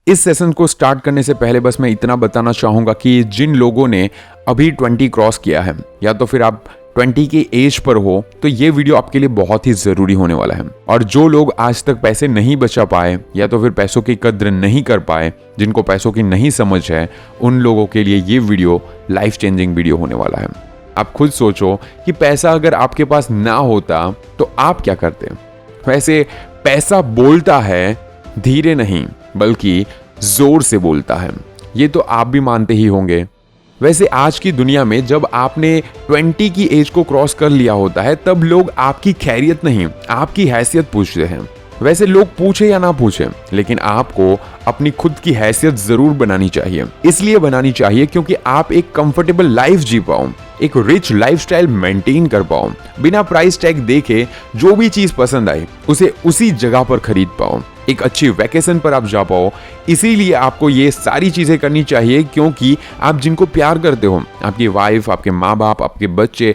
इस सेशन को स्टार्ट करने से पहले बस मैं इतना बताना चाहूंगा कि जिन लोगों ने अभी 20 क्रॉस किया है या तो फिर आप 20 की एज पर हो तो ये वीडियो आपके लिए बहुत ही जरूरी होने वाला है। और जो लोग आज तक पैसे नहीं बचा पाए या तो फिर पैसों की कद्र नहीं कर पाए, जिनको पैसों की नहीं समझ है, उन लोगों के लिए ये वीडियो लाइफ चेंजिंग वीडियो होने वाला है। आप खुद सोचो कि पैसा अगर आपके पास ना होता तो आप क्या करते। वैसे पैसा बोलता है, धीरे नहीं बल्कि जोर से बोलता है, ये तो आप भी मानते ही होंगे। वैसे आज की दुनिया में जब आपने 20 की एज को क्रॉस कर लिया होता है तब लोग आपकी खैरियत नहीं, आपकी हैसियत पूछते हैं। वैसे लोग पूछे या ना पूछे, लेकिन आपको अपनी खुद की हैसियत जरूर बनानी चाहिए। इसलिए बनानी चाहिए क्योंकि आप एक कंफर्टेबल लाइफ जी पाओ, एक रिच लाइफस्टाइल मेंटेन कर पाओ, बिना प्राइस टैग देखे जो भी चीज पसंद आए उसे उसी जगह पर खरीद पाओ, एक अच्छी वैकेशन पर आप जा पाओ। इसीलिए आपको ये सारी चीजें करनी चाहिए क्योंकि आप जिनको प्यार करते हो, आपकी वाइफ, आपके माँ बाप, आपके बच्चे,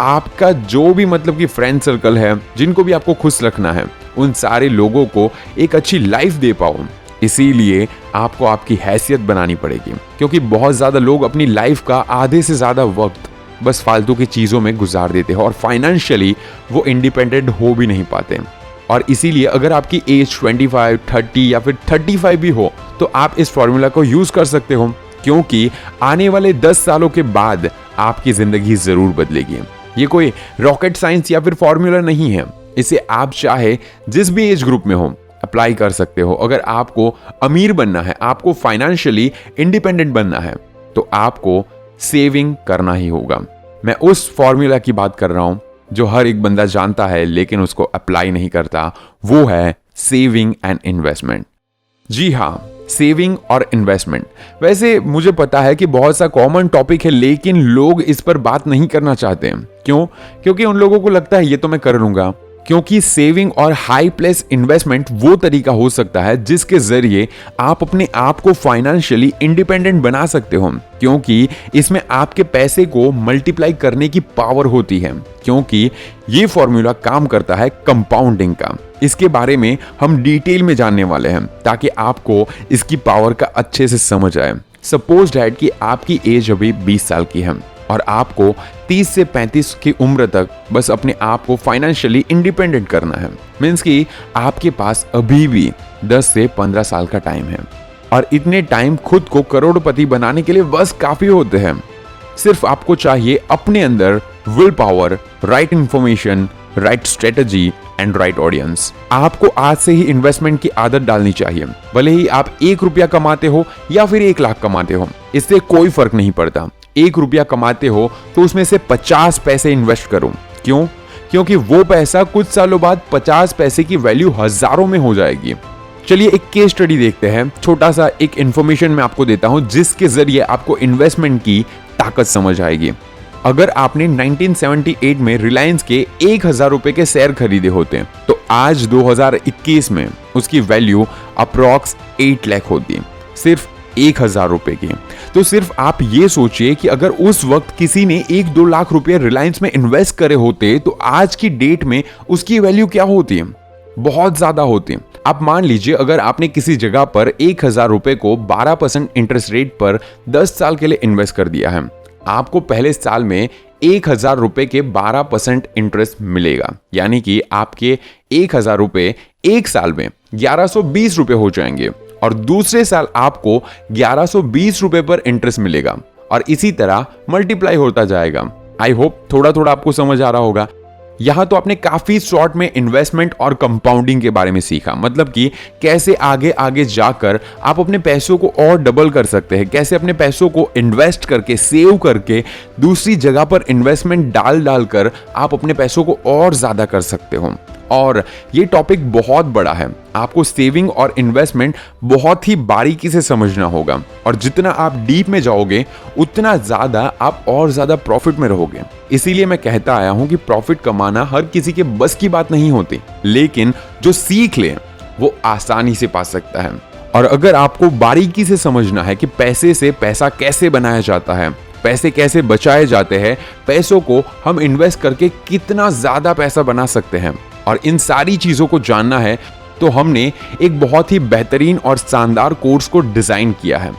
आपका जो भी मतलब कि फ्रेंड सर्कल है, जिनको भी आपको खुश रखना है, उन सारे लोगों को एक अच्छी लाइफ दे पाओ। इसीलिए आपको आपकी हैसियत बनानी पड़ेगी क्योंकि बहुत ज्यादा लोग अपनी लाइफ का आधे से ज्यादा वक्त बस फालतू की चीजों में गुजार देते हैं और फाइनेंशियली वो इंडिपेंडेंट हो भी नहीं पाते। और इसीलिए अगर आपकी एज 25, 30 या फिर 35 भी हो तो आप इस फॉर्मूला को यूज कर सकते हो क्योंकि आने वाले 10 सालों के बाद आपकी जिंदगी जरूर बदलेगी। ये कोई रॉकेट साइंस या फिर फॉर्मूला नहीं है, इसे आप चाहे जिस भी एज ग्रुप में हो अप्लाई कर सकते हो। अगर आपको अमीर बनना है, आपको फाइनेंशियली इंडिपेंडेंट बनना है तो आपको सेविंग करना ही होगा। मैं उस फॉर्मूला की बात कर रहा हूं जो हर एक बंदा जानता है लेकिन उसको अप्लाई नहीं करता, वो है सेविंग एंड इन्वेस्टमेंट। जी हाँ, सेविंग और इन्वेस्टमेंट। वैसे मुझे पता है कि बहुत सा कॉमन टॉपिक है लेकिन लोग इस पर बात नहीं करना चाहते हैं। क्यों? क्योंकि उन लोगों को लगता है ये तो मैं कर लूंगा। क्योंकि सेविंग और हाई प्लेस इन्वेस्टमेंट वो तरीका हो सकता है जिसके जरिए आप अपने आप को फाइनेंशियली इंडिपेंडेंट बना सकते हो, क्योंकि इसमें आपके पैसे को मल्टीप्लाई करने की पावर होती है। क्योंकि ये फॉर्मूला काम करता है कंपाउंडिंग का। इसके बारे में हम डिटेल में जानने वाले हैं ताकि आपको इसकी पावर का अच्छे से समझ आए। सपोज दैट कि आपकी एज अभी 20 साल की है और आपको 30 से 35 की उम्र तक बस अपने आप को फाइनेंशियली इंडिपेंडेंट करना है। मीन्स कि आपके पास अभी भी 10 से 15 साल का टाइम है और इतने टाइम खुद को करोड़पति बनाने के लिए बस काफी होते हैं। सिर्फ आपको चाहिए अपने अंदर will power, right information, right strategy and right audience. आपको आज से ही इन्वेस्टमेंट की आदत डालनी चाहिए। भले ही आप 1 रुपया कमाते हो या फिर 1 लाख कमाते हो, इससे कोई फर्क नहीं पड़ता। 1 रुपया कमाते हो तो उसमें से 50 पैसे इन्वेस्ट करो। क्यों? क्योंकि वो पैसा कुछ सालों बाद 50 पैसे की वैल्यू हजारों में हो जाएगी। चलिए एक केस स्टडी देखते हैं। छोटा सा एक इंफॉर्मेशन मैं आपको देता हूं जिसके जरिए आपको इन्वेस्टमेंट की ताकत समझ आएगी। अगर आपने 1978 में रिलायंस के 1000 रुपए के शेयर खरीदे होते तो आज 2021 में उसकी वैल्यू अप्रॉक्स 8 लाख होती, सिर्फ 1000 रुपए की। तो सिर्फ आप ये सोचिए कि अगर उस वक्त किसी ने 1-2 लाख रुपए रिलायंस में इन्वेस्ट करे होते तो आज की डेट में उसकी वैल्यू क्या होती है? बहुत ज्यादा होती। आप मान लीजिए अगर आपने किसी जगह पर 1000 रुपए को 12% इंटरेस्ट रेट पर 10 साल के लिए इन्वेस्ट कर दिया है, आपको पहले साल में 1000 रुपए के 12% इंटरेस्ट मिलेगा, यानी कि आपके 1000 रुपए एक साल में 1120 रुपए हो जाएंगे और दूसरे साल आपको 1120 रुपए पर इंटरेस्ट मिलेगा और इसी तरह मल्टीप्लाई होता जाएगा। आई होप थोड़ा थोड़ा आपको समझ आ रहा होगा। यहां तो आपने काफी शॉर्ट में इन्वेस्टमेंट और कंपाउंडिंग के बारे में सीखा, मतलब कि कैसे आगे आगे जाकर आप अपने पैसों को और डबल कर सकते हैं, कैसे अपने पैसों को इन्वेस्ट करके, सेव करके दूसरी जगह पर इन्वेस्टमेंट डाल कर आप अपने पैसों को और ज्यादा कर सकते हो। और ये टॉपिक बहुत बड़ा है, आपको सेविंग और इन्वेस्टमेंट बहुत ही बारीकी से समझना होगा और जितना आप डीप में जाओगे उतना ज्यादा आप और ज्यादा प्रॉफिट में रहोगे। इसीलिए मैं कहता आया हूं कि प्रॉफिट कमाना हर किसी के बस की बात नहीं होती, लेकिन जो सीख ले वो आसानी से पा सकता है। और अगर आपको बारीकी से समझना है कि पैसे से पैसा कैसे बनाया जाता है, पैसे कैसे बचाए जाते हैं, पैसों को हम इन्वेस्ट करके कितना ज्यादा पैसा बना सकते हैं और इन सारी चीजों को जानना है तो हमने एक बहुत ही बेहतरीन और शानदार कोर्स को डिजाइन किया है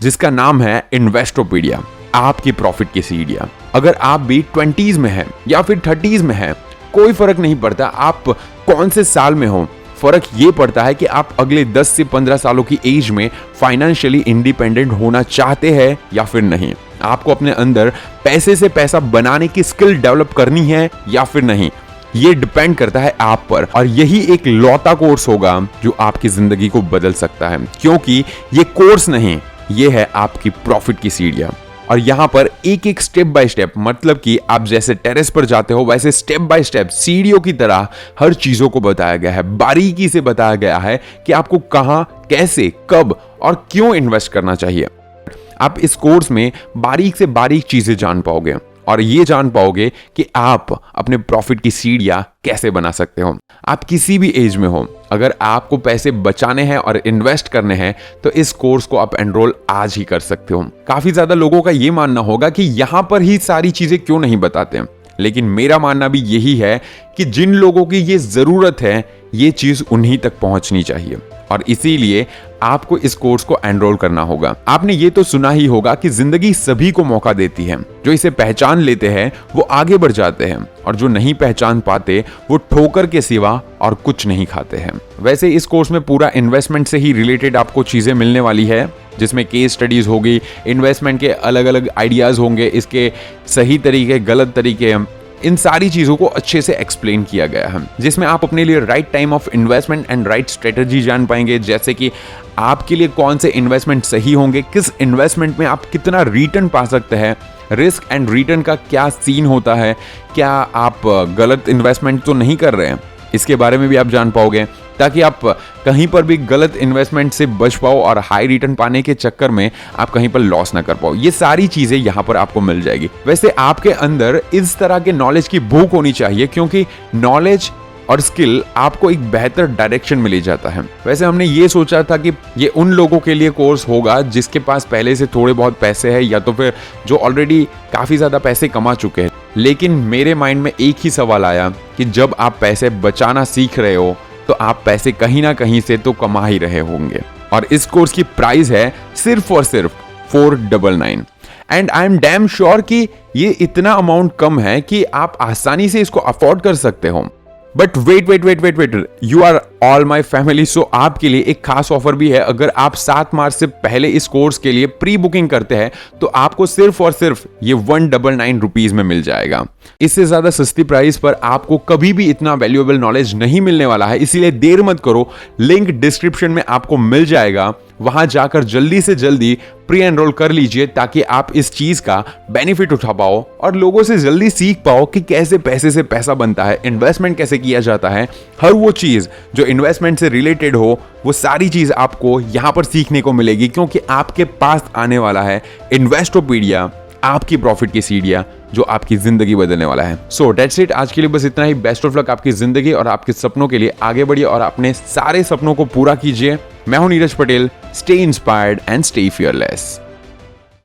जिसका नाम है इन्वेस्टोपीडिया, आपकी प्रॉफिट की सीढ़ियां। अगर आप भी 20s में हैं या फिर 30s में हैं, कोई फर्क नहीं पड़ता आप कौन से साल में हो, फर्क ये पड़ता है कि आप अगले 10 से 15 सालों की एज में फाइनेंशियली इंडिपेंडेंट होना चाहते हैं या फिर नहीं। आपको अपने अंदर पैसे से पैसा बनाने की स्किल डेवलप करनी है या फिर नहीं, ये डिपेंड करता है आप पर। और यही एक लौता कोर्स होगा जो आपकी जिंदगी को बदल सकता है, क्योंकि ये कोर्स नहीं, ये है आपकी प्रॉफिट की सीढ़ियां। और यहां पर एक एक स्टेप बाय स्टेप, मतलब कि आप जैसे टेरेस पर जाते हो वैसे स्टेप बाय स्टेप सीढ़ियों की तरह हर चीजों को बताया गया है, बारीकी से बताया गया है कि आपको कहां, कैसे, कब और क्यों इन्वेस्ट करना चाहिए। आप इस कोर्स में बारीक से बारीक चीजें जान पाओगे और ये जान पाओगे कि आप अपने प्रॉफिट की सीढ़ियां कैसे बना सकते हो। आप किसी भी एज में हो, अगर आपको पैसे बचाने हैं और इन्वेस्ट करने हैं तो इस कोर्स को आप एनरोल आज ही कर सकते हो। काफी ज्यादा लोगों का ये मानना होगा कि यहां पर ही सारी चीजें क्यों नहीं बताते हैं, लेकिन मेरा मानना भी यही है कि जिन लोगों की ये जरूरत है ये चीज उन्हीं तक पहुंचनी चाहिए और इसीलिए आपको इस कोर्स को एनरोल करना होगा। आपने ये तो सुना ही होगा कि जिंदगी सभी को मौका देती है, जो इसे पहचान लेते हैं वो आगे बढ़ जाते हैं और जो नहीं पहचान पाते वो ठोकर के सिवा और कुछ नहीं खाते हैं। वैसे इस कोर्स में पूरा इन्वेस्टमेंट से ही रिलेटेड आपको चीजें मिलने वाली है, जिसमें केस स्टडीज होगी, इन्वेस्टमेंट के अलग अलग आइडियाज होंगे, इसके सही तरीके, गलत तरीके, इन सारी चीजों को अच्छे से एक्सप्लेन किया गया है, जिसमें आप अपने लिए right time of investment and right strategy जान पाएंगे, जैसे कि आपके लिए कौन से इन्वेस्टमेंट सही होंगे, किस इन्वेस्टमेंट में आप कितना रिटर्न पा सकते हैं, रिस्क एंड रिटर्न का क्या सीन होता है, क्या आप गलत इन्वेस्टमेंट तो नहीं कर रहे हैं, इसके बारे में भी आप जान पाओगे, ताकि आप कहीं पर भी गलत इन्वेस्टमेंट से बच पाओ और हाई रिटर्न पाने के चक्कर में आप कहीं पर लॉस ना कर पाओ। ये सारी चीजें यहाँ पर आपको मिल जाएगी। वैसे आपके अंदर इस तरह के नॉलेज की भूख होनी चाहिए, क्योंकि नॉलेज और स्किल आपको एक बेहतर डायरेक्शन में ले जाता है। वैसे हमने ये सोचा था कि ये उन लोगों के लिए कोर्स होगा जिसके पास पहले से थोड़े बहुत पैसे हैं या तो फिर जो ऑलरेडी काफी ज्यादा पैसे कमा चुके हैं, लेकिन मेरे माइंड में एक ही सवाल आया कि जब आप पैसे बचाना सीख रहे हो तो आप पैसे कहीं ना कहीं से तो कमा ही रहे होंगे। और इस कोर्स की प्राइस है सिर्फ और सिर्फ 499 and I am damn sure कि ये इतना अमाउंट कम है कि आप आसानी से इसको अफोर्ड कर सकते हो। But wait, you are all my family, so आपके लिए एक खास ऑफर भी है। अगर आप 7 मार्च से पहले इस कोर्स के लिए प्री बुकिंग करते हैं तो आपको सिर्फ और सिर्फ ये 199 रुपीज में मिल जाएगा। इससे ज्यादा सस्ती प्राइस पर आपको कभी भी इतना वैल्यूएबल नॉलेज नहीं मिलने वाला है, इसीलिए देर मत करो, लिंक डिस्क्रिप्शन में आपको मिल जाएगा, वहां जाकर जल्दी से जल्दी प्री एनरोल कर लीजिए ताकि आप इस चीज का बेनिफिट उठा पाओ और लोगों से जल्दी सीख पाओ कि कैसे पैसे से पैसा बनता है, इन्वेस्टमेंट कैसे किया जाता है। हर वो चीज जो इन्वेस्टमेंट से रिलेटेड हो वो सारी चीज आपको यहां पर सीखने को मिलेगी, क्योंकि आपके पास आने वाला है इन्वेस्टोपीडिया, आपकी प्रॉफिट की सीढ़ियां, जो आपकी जिंदगी बदलने वाला है। सो दैट्स इट, आज के लिए बस इतना ही। बेस्ट ऑफ लक आपकी जिंदगी और आपके सपनों के लिए। आगे बढ़िए और अपने सारे सपनों को पूरा कीजिए। मैं हूं Neeraj Patel. Stay inspired and stay fearless.